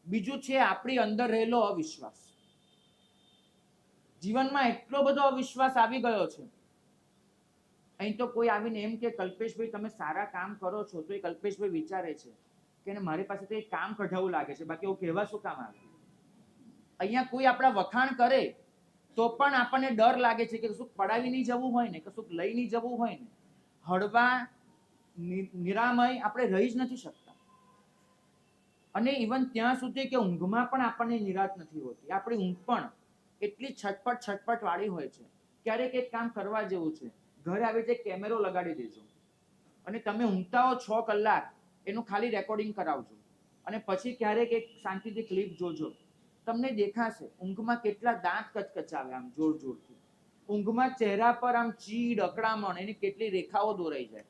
બીજું છે આપણી અંદર રહેલો અવિશ્વાસ. જીવનમાં એટલો બધો અવિશ્વાસ આવી ગયો છે. અહીં તો કોઈ આવીને એમ કે કલ્પેશભાઈ તમે સારા કામ કરો છો, તો એ કલ્પેશભાઈ વિચારે છે કે મારી પાસે તો એક કામ કઢાવું લાગે છે, બાકી એવું કહેવા શું કામ આવે. અહીંયા કોઈ આપણા વખાણ કરે તો પણ આપણને ડર લાગે છે કે કશું પડાવી નહીં જવું હોય ને, કશું લઈ નહીં જવું હોય ને, હળવા નિરામય આપણે રહી જ નથી શકતા. અને ઇવન ત્યાં સુધી કે ઊંઘમાં પણ આપણને નિરાશ નથી હોતી. આપણી ઊંઘ પણ એટલી છટપટ વાળી હોય છે. ક્યારેક એક કામ કરવા જેવું છે, ઘરે આવી રીતે કેમેરો લગાડી દેજો અને તમે ઊંઘતા હો 6 કલાક એનું ખાલી રેકોર્ડિંગ કરાવજો અને પછી ક્યારેક એક શાંતિથી ક્લિપ જોજો. તમને દેખાશે ઊંઘમાં કેટલા દાંત કચકચાવે આમ જોર જોરથી. ઊંઘમાં ચહેરા પર આમ ચીડ, અકળામણ, એની કેટલી રેખાઓ દોરાઈ જાય.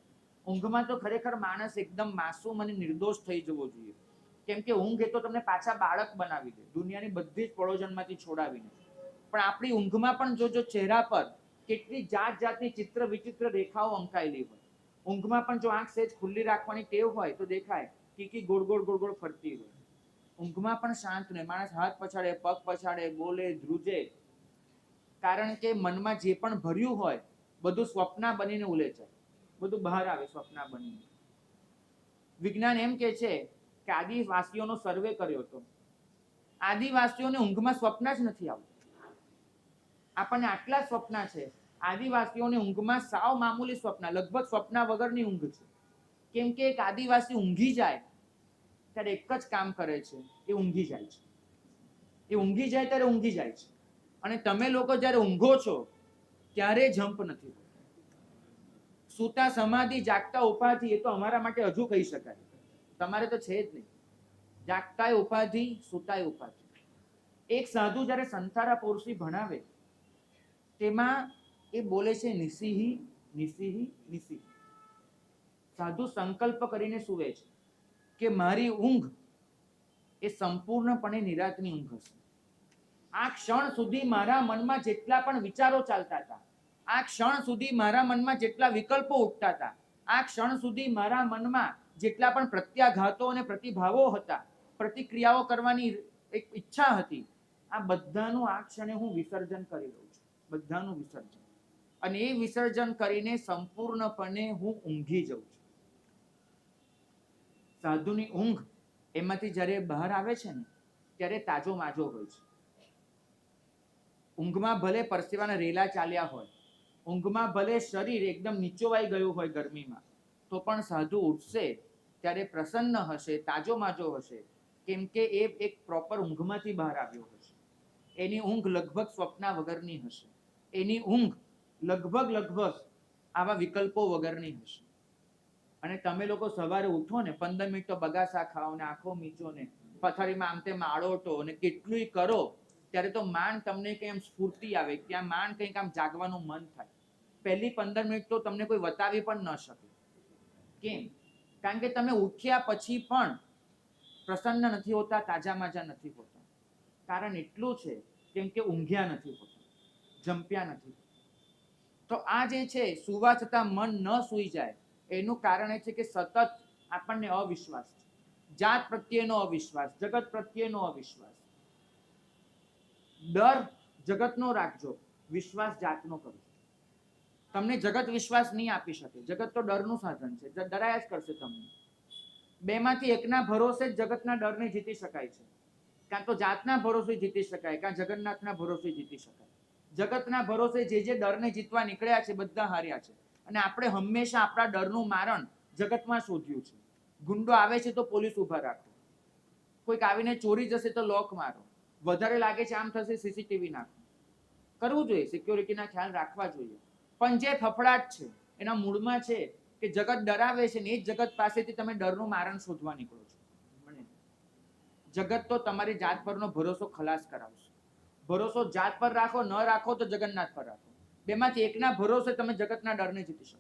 ઊંઘમાં તો ખરેખર માણસ એકદમ માસૂમ અને નિર્દોષ થઈ જવો જોઈએ. કેમ કે ઊંઘ એ તો તમને પાછા બાળક બનાવી દે, દુનિયાની બધી જ પડોજનમાંથી છોડાવીને. પણ આપણી ઊંઘમાં પણ જોજો ચહેરા પર કેટલી જાત જાતની ચિત્ર વિચિત્ર રેખાઓ અંકાયેલી હોય. ઊંઘમાં પણ જો આંખ સહેજ ખુલ્લી રાખવાની ટેવ હોય તો દેખાય કીકી ગોળ ગોળ ફરતી હોય. ઊંઘમાં પણ શાંત રહે માણસ, હાથ પછાડે, પગ પછાડે, બોલે, ધ્રુજે, કારણ કે મનમાં જે પણ ભર્યું હોય બધું સ્વપ્ના બનીને ઉલેચાય, બધું બહાર આવે સ્વપ્ના બનીને. વિજ્ઞાન એમ કે છે કે આદિવાસીઓનો સર્વે કર્યો હતો, આદિવાસીઓને ઊંઘમાં સ્વપ્ન જ નથી આવતું. આપણને આટલા સ્વપ્ન છે, આદિવાસીઓને ઊંઘમાં સાવ મામૂલી સ્વપ્ન, લગભગ સ્વપ્ન વગરની ઊંઘ છે. કેમ કે એક આદિવાસી ઊંઘી જાય ત્યારે એક જ કામ કરે છે, એ ઊંઘી જાય છે. એ ઊંઘી જાય ત્યારે ઊંઘી જાય છે. અને તમે લોકો જ્યારે ઊંઘો છો ત્યારે જમ્પ નથી થતો. સૂતા સમાધિ, જાગતા ઉપાધિ, એ તો અમારા માટે હજુ કહી શકાય, તમારે તો છે જ નહીં. જાગતાય ઉપાધિ, સૂતાય ઉપાધિ. એક સાધુ જ્યારે સંસારા પુરુષી ભણાવે તેમાં એ બોલે છે નિસિહી નિસિહી નિસિહી. સાધુ સંકલ્પ કરીને સૂવે છે કે મારી ઊંઘ એ સંપૂર્ણપણે નિરાંતની ઊંઘ હશે. આ ક્ષણ સુધી મારા મનમાં જેટલા પણ વિચારો ચાલતા હતા, આ ક્ષણ સુધી મારા મનમાં જેટલા વિકલ્પો ઉઠતા હતા, આ ક્ષણ સુધી મારા મનમાં જેટલા પણ પ્રત્યાઘાતો અને પ્રતિભાવો હતા, પ્રતિક્રિયાઓ કરવાની એક ઈચ્છા હતી, આ બધાનું આ ક્ષણે હું વિસર્જન કરી દઉં છું. બધાનું વિસર્જન. અને એ વિસર્જન કરીને સંપૂર્ણપણે હું ઊંઘી જઉં છું. સાધુની ઊંઘ એમાંથી જ્યારે બહાર આવે છે ને ત્યારે તાજો માજો હોય છે. ઊંઘમાં ભલે પરસેવાના રેલા ચાલ્યા હોય, ઊંઘમાં ભલે શરીર એકદમ નીચોવાઈ ગયું હોય ગરમીમાં, તો પણ સાધુ ઉઠશે ત્યારે પ્રસન્ન હશે, તાજો માજો હશે. કેમ કે એ એક પ્રોપર ઊંઘમાંથી બહાર આવ્યો હશે. એની ઊંઘ લગભગ સ્વપ્ન વગરની હશે. એની ઊંઘ લગભગ આવા વિકલ્પો વગરની હશે. અને તમે લોકો સવારે ઉઠો ને 15 મિનિટ તો બગાસા ખાઓ ને આંખો મીચો ને પથારીમાં આમ તેમ આળોટો અને કેટલુંય કરો, ત્યારે તો માંડ તમને કંઈ આમ સ્ફૂર્તિ આવે, ત્યાં માંડ કંઈક આમ જાગવાનું મન થાય. પહેલી 15 મિનિટ તો તમને કોઈ વતાવી પણ ન શકે. કેમ? કારણ કે તમે ઉઠ્યા પછી પણ પ્રસન્ન નથી હોતા, તાજા માજા નથી હોતા. કારણ એટલું છે કેમ કે ઊંઘ્યા નથી હોતા, જંપ્યા નથી. તો આ જે છે સુવા છતાં મન ન સૂઈ જાય એનું કારણ એ છે કે સતત આપણને અવિશ્વાસ છે. જાત પ્રત્યેનો અવિશ્વાસ, જગત પ્રત્યેનો અવિશ્વાસ. ડર જગતનો રાખજો, વિશ્વાસ જાતનો કરજો. તમને જગત વિશ્વાસ નહીં આપી શકે. જગત તો ડરનું સાધન છે, ડરાયા જ કરશે તમને. બેમાંથી એકના ભરોસે જ જગતના ડરને જીતી શકાય છે. કાં તો જાતના ભરોસે જીતી શકાય, કાં જગન્નાથના ભરોસે જીતી શકાય. જગતના ભરોસે જે ડરને જીતવા નીકળ્યા છે બધા હાર્યા છે. અને આપણે હંમેશા આપણા ડરનું મારણ જગતમાં શોધ્યું છે. ગુંડો આવે છે તો પોલીસ ઉભા રાખો, કોઈક આવીને ચોરી જશે તો લોક મારો, વધારે લાગે છે આમ થશે સીસીટીવી નાખો. કરવું જોઈએ, સિક્યોરિટીના ખ્યાલ રાખવા જોઈએ. પણ જે ફફડાટ છે એના મૂળમાં છે કે જગત ડરાવે છે ને એ જગત પાસેથી તમે ડરનું મારણ શોધવા નીકળો છો. જગત તો તમારી જાત પરનો ભરોસો ખલાસ કરાવશે. ભરોસો જાત પર રાખો, ન રાખો તો જગન્નાથ પર રાખો. બેમાંથી એકના ભરોસે તમે જગતના ડરને જીતી શકશો.